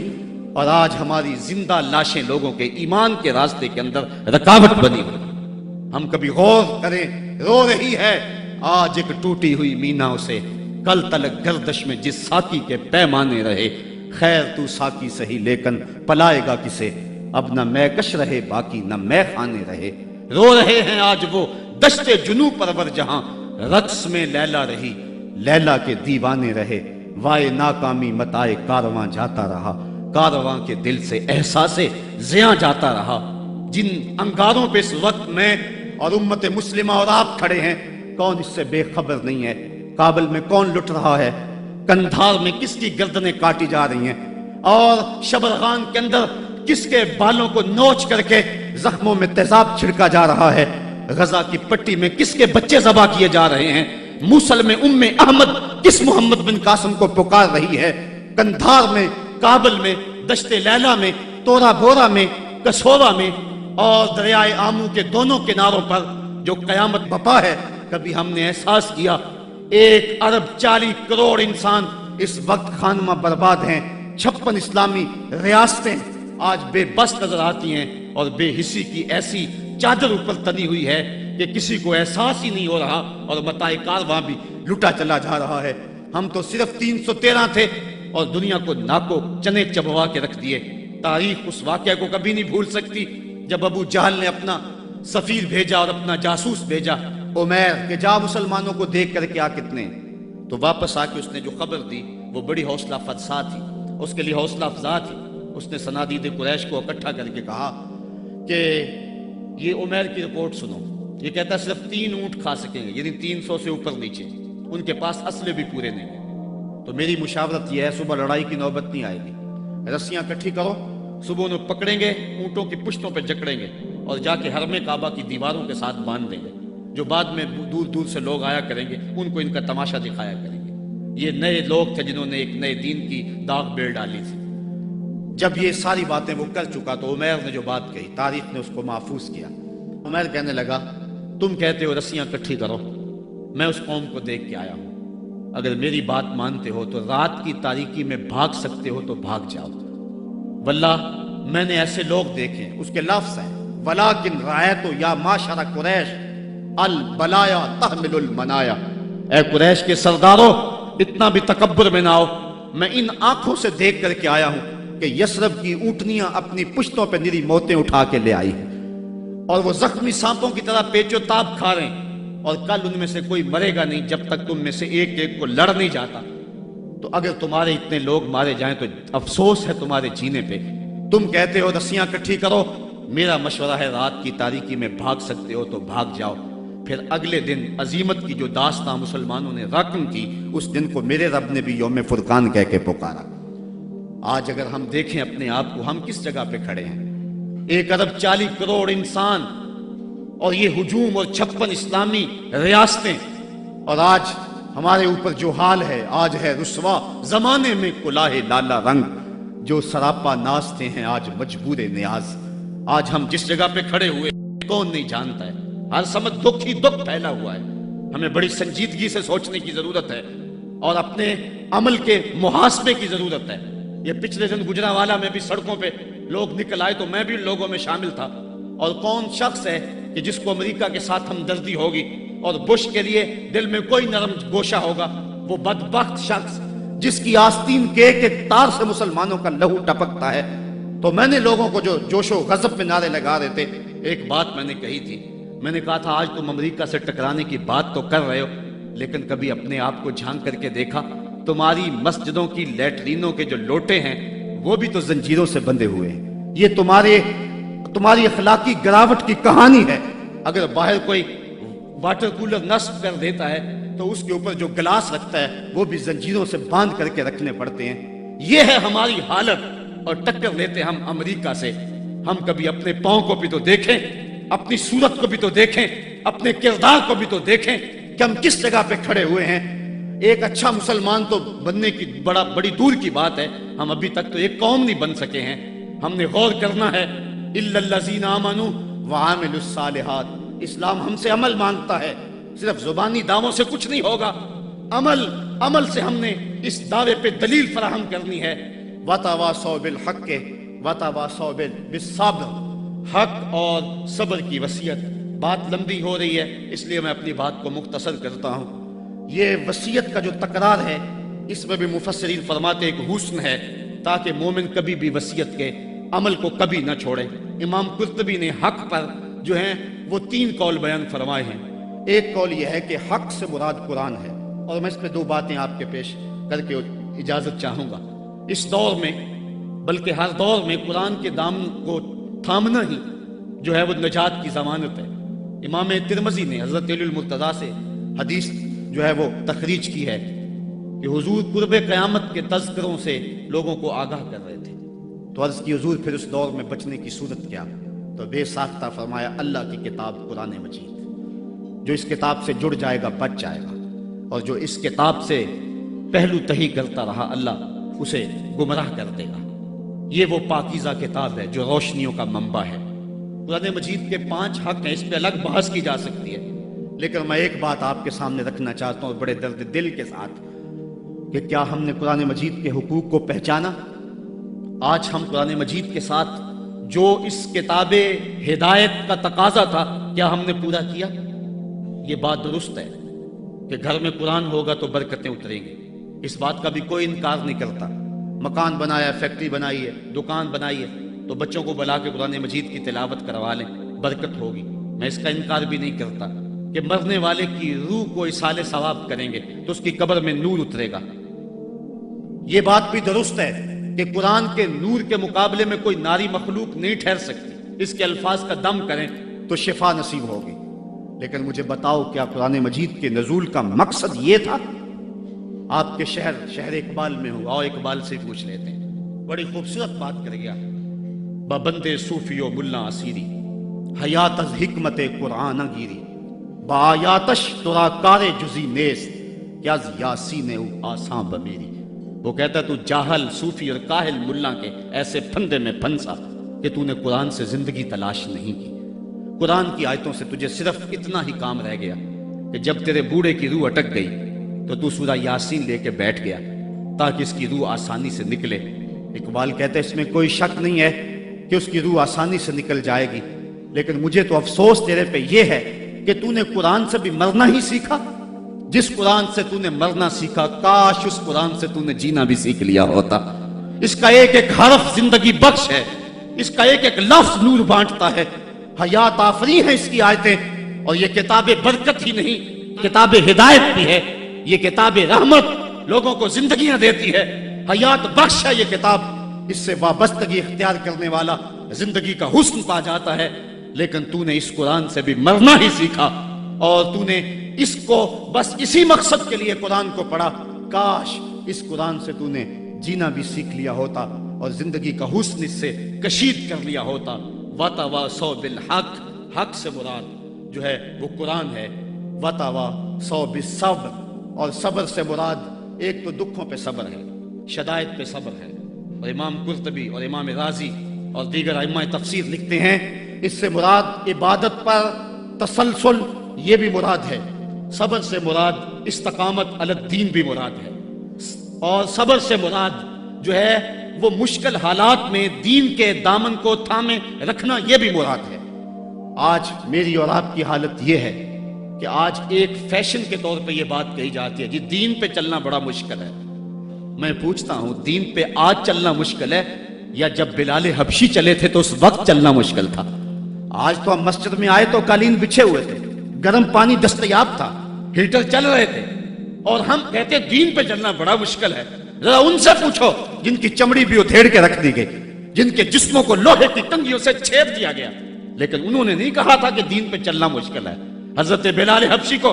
اور آج ہماری زندہ لاشیں لوگوں کے ایمان کے راستے کے اندر رکاوٹ بنی ہوئی. ہم کبھی غور کریں، رو رہی ہے آج ایک ٹوٹی ہوئی مینا اسے، کل تلک گردش میں جس ساکی کے پیمانے رہے. خیر تو ساکی سہی لیکن پلائے گا کسے، اب نہ میں کش رہے باقی نہ میں خانے رہے. رو رہے ہیں آج وہ دشت جنو پرور جہاں رقص میں لیلا رہی، لیلا کے دیوانے رہے. وائے ناکامی متائے کارواں جاتا رہا، کارواں کے دل سے احساس زیاں جاتا رہا. جن انگاروں پہ اس وقت میں اور امت مسلمہ اور آپ کھڑے ہیں، کون اس سے بے خبر نہیں ہے؟ کابل میں کون لٹ رہا ہے؟ کندھار میں کس کی گردنیں کاٹی جا رہی ہیں؟ اور شبرغان کے اندر کس کے بالوں کو نوچ کر کے زخموں میں تیزاب چھڑکا جا رہا ہے؟ غزہ کی پٹی میں کس کے بچے ذبح کیے جا رہے ہیں؟ موصل میں احمد کس محمد بن قاسم کو پکار رہی ہے؟ کندھار میں، کابل میں، دشت لیلا میں، تورا بورا میں، کسورا میں اور دریائے آمو کے دونوں کناروں پر جو قیامت بپا ہے، کبھی ہم نے احساس کیا 1.40 کروڑ انسان اس وقت خانمہ برباد ہیں. 56 اسلامی ریاستیں آج بے بس نظر آتی ہیں اور بے حسی کی ایسی چادر اوپر تنی ہوئی ہے کہ کسی کو احساس ہی نہیں ہو رہا، اور متاع کارواں بھی لٹا چلا جا رہا ہے. ہم تو صرف 313 تھے اور دنیا کو ناکو چنے چبوا کے رکھ دیے. تاریخ اس واقعہ کو کبھی نہیں بھول سکتی جب ابو جہل نے اپنا سفیر بھیجا اور اپنا جاسوس بھیجا عمیر کہ جا مسلمانوں کو دیکھ کر کیا کتنے. تو واپس آ کے اس نے جو خبر دی وہ بڑی حوصلہ افزا تھی، اس کے لیے حوصلہ افزا تھی. اس نے صنادید قریش کو اکٹھا کر کے کہا کہ یہ عمیر کی رپورٹ سنو. یہ کہتا ہے صرف 3 اونٹ کھا سکیں گے، یعنی 300 سے اوپر نیچے. ان کے پاس اسلحے بھی پورے نہیں ہیں. تو میری مشاورت یہ ہے، صبح لڑائی کی نوبت نہیں آئے گی، رسیاں کٹھی کرو، صبح انہیں پکڑیں گے، اونٹوں کی پشتوں پہ جکڑیں گے اور جا کے حرم کعبہ کی دیواروں کے ساتھ باندھ دیں گے. جو بعد میں دور دور سے لوگ آیا کریں گے ان کو ان کا تماشا دکھایا کریں گے. یہ نئے لوگ تھے جنہوں نے ایک نئے دین کی داغ بیل ڈالی تھی. جب یہ ساری باتیں وہ کر چکا تو عمیر نے جو بات کہی تاریخ نے اس کو محفوظ کیا. عمیر کہنے لگا تم کہتے ہو رسیاں کٹھی کرو، میں اس قوم کو دیکھ کے آیا ہوں. اگر میری بات مانتے ہو تو رات کی تاریکی میں بھاگ سکتے ہو تو بھاگ جاؤ. واللہ میں نے ایسے لوگ دیکھے، اس کے لفظ ہیں وَلَٰكِنْ رَأَيْتُ يَا مَعْشَرَ قُرَيْشَ الْبَلَايَا تَحْمِلُ الْمَنَايَا. اے قریش کے سرداروں، اتنا بھی تکبر میں نہ آؤ. میں ان آنکھوں سے دیکھ کر کے آیا ہوں کہ یثرب کی اونٹنیاں اپنی پشتوں پہ نری موتیں اٹھا کے لے آئی ہیں اور وہ زخمی سانپوں کی طرح پیچو تاب کھا رہے ہیں، اور کل ان میں سے کوئی مرے گا نہیں جب تک تم میں سے ایک ایک کو لڑ نہیں جاتا. تو اگر تمہارے اتنے لوگ مارے جائیں تو افسوس ہے تمہارے جینے پہ. تم کہتے ہو رسیاں کٹھی کرو، میرا مشورہ ہے رات کی تاریکی میں بھاگ سکتے ہو تو بھاگ جاؤ. پھر اگلے دن عزیمت کی جو داستان مسلمانوں نے رقم کی، اس دن کو میرے رب نے بھی یوم فرقان کہہ کے پکارا. آج اگر ہم دیکھیں اپنے آپ کو، ہم کس جگہ پہ کھڑے ہیں؟ 1.40 کروڑ انسان اور یہ ہجوم اور 56 اسلامی ریاستیں، اور آج ہمارے اوپر جو حال ہے، آج ہے رسوا زمانے میں کلاه لالا رنگ. جو سراپا ناز تھے ہیں آج مجبور نیاز. آج ہم جس جگہ پہ کھڑے ہوئے کون نہیں جانتا ہے. ہر سمجھ دکھ ہی دکھ پھیلا ہوا ہے. ہمیں بڑی سنجیدگی سے سوچنے کی ضرورت ہے اور اپنے عمل کے محاسبے کی ضرورت ہے. یہ پچھلے دن گجرانوالہ میں بھی سڑکوں پہ لوگ نکل آئے تو میں بھی لوگوں میں شامل تھا. اور کون شخص ہے کہ جس کو امریکہ کے ساتھ ہمدردی ہوگی اور بش کے لیے دل میں کوئی نرم گوشہ ہوگا؟ وہ بدبخت شخص جس کی آستین کے ایک تار سے مسلمانوں کا لہو ٹپکتا ہے. تو میں نے لوگوں کو جو جوش و غضب میں نعرے لگا رہے تھے، ایک بات میں نے کہی تھی. میں نے کہا تھا آج تم امریکہ سے ٹکرانے کی بات تو کر رہے ہو، لیکن کبھی اپنے آپ کو جھانک کر کے دیکھا تمہاری مسجدوں کی لیٹرینوں کے جو لوٹے ہیں وہ بھی تو زنجیروں سے بندھے ہوئے ہیں. یہ تمہاری اخلاقی گراوٹ کی کہانی ہے. اگر باہر کوئی واٹر کولر نصب کر دیتا ہے تو تو اس کے اوپر جو گلاس رکھتا ہے وہ بھی زنجیروں سے باندھ کر کے رکھنے پڑتے ہیں۔ یہ ہے ہماری حالت، اور ٹکر لیتے ہم امریکہ سے۔ ہم کبھی اپنے پاؤں کو بھی تو دیکھیں، اپنی صورت کو بھی تو دیکھیں، اپنے کردار کو بھی تو دیکھیں کہ ہم کس جگہ پہ کھڑے ہوئے ہیں۔ ایک اچھا مسلمان تو بننے کی بڑی دور کی بات ہے، ہم ابھی تک تو ایک قوم نہیں بن سکے ہیں۔ ہم نے غور کرنا ہے، الا الذین آمنوا وعملوا الصالحات۔ اسلام ہم سے عمل مانگتا ہے، صرف زبانی دعووں سے کچھ نہیں ہوگا۔ عمل سے ہم نے اس دعوے پہ دلیل فراہم کرنی ہے۔ وتواصوا بالحق وتواصوا بالصبر، حق اور صبر کی وصیت۔ بات لمبی ہو رہی ہے اس لیے میں اپنی بات کو مختصر کرتا ہوں۔ یہ وصیت کا جو تکرار ہے اس میں بھی مفسرین فرماتے ایک حسن ہے، تاکہ مومن کبھی بھی وصیت کے عمل کو کبھی نہ چھوڑے۔ امام قرطبی نے حق پر جو ہیں وہ 3 قول بیان فرمائے ہیں۔ ایک قول یہ ہے کہ حق سے مراد قرآن ہے، اور میں اس پہ 2 باتیں آپ کے پیش کر کے اجازت چاہوں گا۔ اس دور میں، بلکہ ہر دور میں، قرآن کے دامن کو تھامنا ہی جو ہے وہ نجات کی ضمانت ہے۔ امام ترمذی نے حضرت علی المرتضیٰ سے حدیث جو ہے وہ تخریج کی ہے کہ حضور قرب قیامت کے تذکروں سے لوگوں کو آگاہ کر رہے تھے۔ تو عرض کی حضور پھر اس دور میں بچنے کی صورت کیا؟ تو بے ساختہ فرمایا اللہ کی کتاب قرآن مجید، جو اس کتاب سے جڑ جائے گا بچ جائے گا، اور جو اس کتاب سے پہلو تہی کرتا رہا اللہ اسے گمراہ کر دے گا۔ یہ وہ پاکیزہ کتاب ہے جو روشنیوں کا منبع ہے۔ قرآن مجید کے 5 حق ہیں، اس پہ الگ بحث کی جا سکتی ہے، لیکن میں ایک بات آپ کے سامنے رکھنا چاہتا ہوں بڑے درد دل کے ساتھ، کہ کیا ہم نے قرآن مجید کے حقوق کو پہچانا؟ آج ہم قرآن مجید کے ساتھ جو اس کتاب ہدایت کا تقاضا تھا کیا ہم نے پورا کیا؟ یہ بات درست ہے کہ گھر میں قرآن ہوگا تو برکتیں اتریں گی، اس بات کا بھی کوئی انکار نہیں کرتا۔ مکان بنایا، فیکٹری بنائی ہے، دکان بنائی ہے، تو بچوں کو بلا کے قرآن مجید کی تلاوت کروا لیں، برکت ہوگی۔ میں اس کا انکار بھی نہیں کرتا کہ مرنے والے کی روح کو اصال ثواب کریں گے تو اس کی قبر میں نور اترے گا۔ یہ بات بھی درست ہے کہ قرآن کے نور کے مقابلے میں کوئی ناری مخلوق نہیں ٹھہر سکتی، اس کے الفاظ کا دم کریں تو شفا نصیب ہوگی۔ لیکن مجھے بتاؤ، کیا قرآن مجید کے نزول کا مقصد یہ تھا؟ آپ کے شہر اقبال میں ہو، اور اقبال سے پوچھ لیتے ہیں، بڑی خوبصورت بات کر گیا۔ بندے صوفی و ملا اسیری، حیات از حکمت قرآن گیری، بآیاتش ترا کار جزی نیست، کیا یاسین او آساں بمیری۔ وہ کہتا ہے تو جاہل، صوفی اور کاہل ملا کے ایسے پھندے میں پھنسا کہ تو نے قرآن سے زندگی تلاش نہیں کی۔ قرآن کی آیتوں سے تجھے صرف اتنا ہی کام رہ گیا کہ جب تیرے بوڑھے کی روح اٹک گئی تو سورہ یاسین لے کے بیٹھ گیا تاکہ اس کی روح آسانی سے نکلے۔ اقبال کہتے ہیں اس میں کوئی شک نہیں ہے کہ اس کی روح آسانی سے نکل جائے گی، لیکن مجھے تو افسوس تیرے پہ یہ ہے کہ تو نے قرآن سے بھی مرنا ہی سیکھا۔ جس قرآن سے تو نے مرنا سیکھا، کاش اس قرآن سے تو نے جینا بھی سیکھ لیا ہوتا۔ اس کا ایک ایک حرف زندگی بخش ہے، اس کا ایک ایک لفظ نور بانٹتا ہے، حیات آفری ہیں اس کی آیتیں، اور یہ کتاب برکت ہی نہیں، کتاب ہدایت بھی ہے، یہ کتاب رحمت لوگوں کو زندگیاں دیتی ہے، حیات بخش ہے یہ کتاب۔ اس سے وابستگی اختیار کرنے والا زندگی کا حسن پا جاتا ہے۔ لیکن تو نے اس قرآن سے بھی مرنا ہی سیکھا، اور تو نے اس کو بس اسی مقصد کے لیے قرآن کو پڑھا۔ کاش اس قرآن سے تو نے جینا بھی سیکھ لیا ہوتا اور زندگی کا حسن اس سے کشید کر لیا ہوتا۔ وَتَوَاصَوْا بِالْحَقِّ، حق سے مراد جو ہے وہ قرآن ہے۔ وَتَوَاصَوْا بِالصَّبْرِ، اور صبر سے مراد ایک تو دکھوں پہ صبر ہے، شدائد پہ صبر ہے، اور امام قرطبی اور امام رازی اور دیگر ائمہ تفسیر لکھتے ہیں اس سے مراد عبادت پر تسلسل یہ بھی مراد ہے، صبر سے مراد استقامت علی الدین بھی مراد ہے، اور صبر سے مراد جو ہے وہ مشکل حالات میں دین کے دامن کو تھامے رکھنا یہ بھی مراد ہے۔ آج میری اور آپ کی حالت یہ ہے کہ آج ایک فیشن کے طور پہ یہ بات کہی جاتی ہے جی دین پہ چلنا بڑا مشکل ہے۔ میں پوچھتا ہوں دین پہ آج چلنا مشکل ہے یا جب بلال حبشی چلے تھے تو اس وقت چلنا مشکل تھا؟ آج تو ہم مسجد میں آئے تو قالین بچھے ہوئے تھے، گرم پانی دستیاب تھا، ہیٹر چل رہے تھے، اور ہم کہتے دین پہ چلنا بڑا مشکل ہے۔ ذرا ان سے پوچھو جن کی چمڑی بھی ادھیڑ کے رکھ دی گئی، جن کے جسموں کو لوہے کی ٹنگیوں سے چھید دیا گیا، لیکن انہوں نے نہیں کہا تھا کہ دین پہ چلنا مشکل ہے۔ حضرت بلال حبشی کو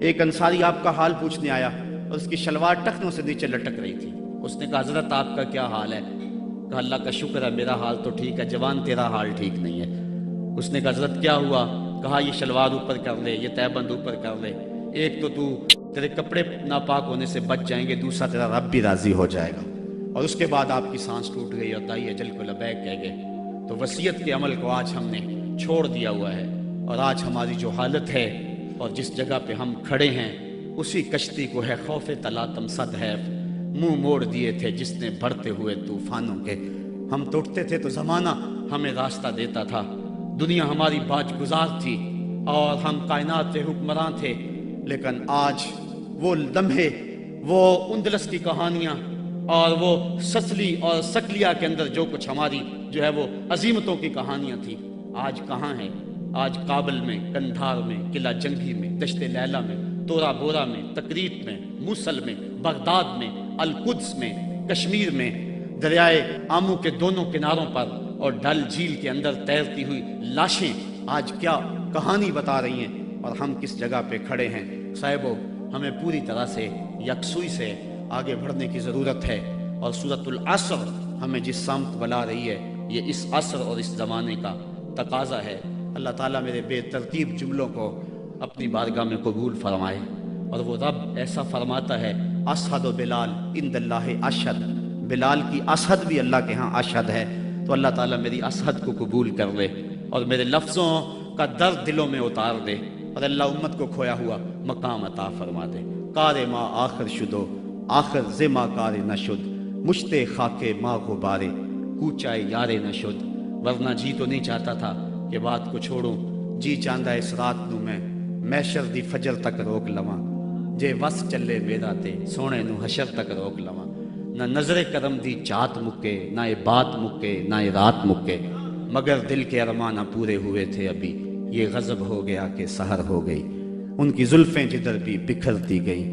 ایک انصاری آپ کا حال پوچھنے آیا اور اس کی شلوار ٹخنوں سے نیچے لٹک رہی تھی۔ اس نے کہا حضرت آپ کا کیا حال ہے؟ کہا اللہ کا شکر ہے میرا حال تو ٹھیک ہے، جوان تیرا حال ٹھیک نہیں ہے۔ اس نے کہا حضرت کیا ہوا؟ کہا یہ شلوار اوپر کر لے، یہ تہبند اوپر کر لے، ایک تو تیرے کپڑے ناپاک ہونے سے بچ جائیں گے، دوسرا تیرا رب بھی راضی ہو جائے گا۔ اور اس کے بعد آپ کی سانس ٹوٹ گئی اور دائی اجل کو لبیک کہہ گئے۔ تو وصیت کے عمل کو آج ہم نے چھوڑ دیا ہوا ہے، اور آج ہماری جو حالت ہے اور جس جگہ پہ ہم کھڑے ہیں، اسی کشتی کو ہے خوف تلاتم صد ہے منہ موڑ دیے تھے جس نے بڑھتے ہوئے طوفانوں کے۔ ہم توڑتے تھے تو زمانہ ہمیں راستہ دیتا تھا، دنیا ہماری باج گزار تھی اور ہم کائنات کے حکمراں تھے، لیکن آج وہ لمحے، وہ اندلس کی کہانیاں اور وہ سسلی اور سکلیا کے اندر جو کچھ ہماری جو ہے وہ عظیمتوں کی کہانیاں تھیں، آج کہاں ہیں؟ آج کابل میں، کندھار میں، قلعہ جنگی میں، دشت لیلہ میں، تورا بورا میں، تکریت میں، موصل میں، بغداد میں، القدس میں، کشمیر میں، دریائے آمو کے دونوں کناروں پر اور ڈل جھیل کے اندر تیرتی ہوئی لاشیں آج کیا کہانی بتا رہی ہیں، اور ہم کس جگہ پہ کھڑے ہیں؟ صاحبو، ہمیں پوری طرح سے یکسوئی سے آگے بڑھنے کی ضرورت ہے، اور سورۃ العصر ہمیں جس سمت بلا رہی ہے، یہ اس عصر اور اس زمانے کا تقاضا ہے۔ اللہ تعالیٰ میرے بے ترتیب جملوں کو اپنی بارگاہ میں قبول فرمائے، اور وہ رب ایسا فرماتا ہے اشہد بلال عند اللہ اشہد، بلال کی اشہد بھی اللہ کے ہاں اشہد ہے، تو اللہ تعالیٰ میری اشہد کو قبول کر لے اور میرے لفظوں کا درد دلوں میں اتار دے، اور اللہ امت کو کھویا ہوا مقام عطا فرما دے۔ کار ما آخر شدو آخر زما کار نشد، مشتے خاک ما غبارے کوچائے یارے نشد۔ ورنہ جی تو نہیں چاہتا تھا کہ بات کو چھوڑوں، جی چاندہ اس رات نو میں محشر دی فجر تک روک لواں، جے وس چلے میرا تے سونے نو حشر تک روک لواں۔ نہ نظر کرم دی چات مکے، نہ یہ بات مکے، نہ یہ رات مکے، مگر دل کے ارمانہ پورے ہوئے تھے ابھی، یہ غضب ہو گیا کہ سحر ہو گئی۔ ان کی زلفیں جدھر بھی بکھرتی گئی،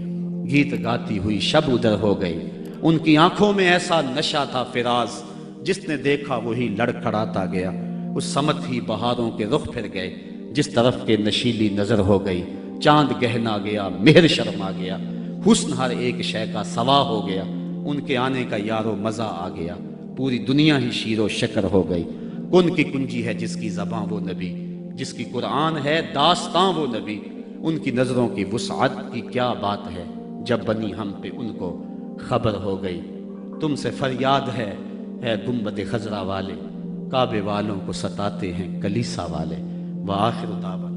گیت گاتی ہوئی شب ادھر ہو گئی۔ ان کی آنکھوں میں ایسا نشہ تھا فراز، جس نے دیکھا وہی لڑکھڑاتا گیا۔ اس سمت ہی بہاروں کے رخ پھر گئے، جس طرف کے نشیلی نظر ہو گئی۔ چاند گہنا گیا، مہر شرما گیا، حسن ہر ایک شے کا سوا ہو گیا۔ ان کے آنے کا یارو مزہ آ گیا، پوری دنیا ہی شیر و شکر ہو گئی۔ کن کی کنجی ہے جس کی زباں وہ نبی، جس کی قرآن ہے داستاں وہ نبی۔ ان کی نظروں کی وسعت کی کیا بات ہے، جب بنی ہم پہ ان کو خبر ہو گئی۔ تم سے فریاد ہے گنبد خضرا والے، کعبے والوں کو ستاتے ہیں کلیسا والے۔ وآخر دعوانا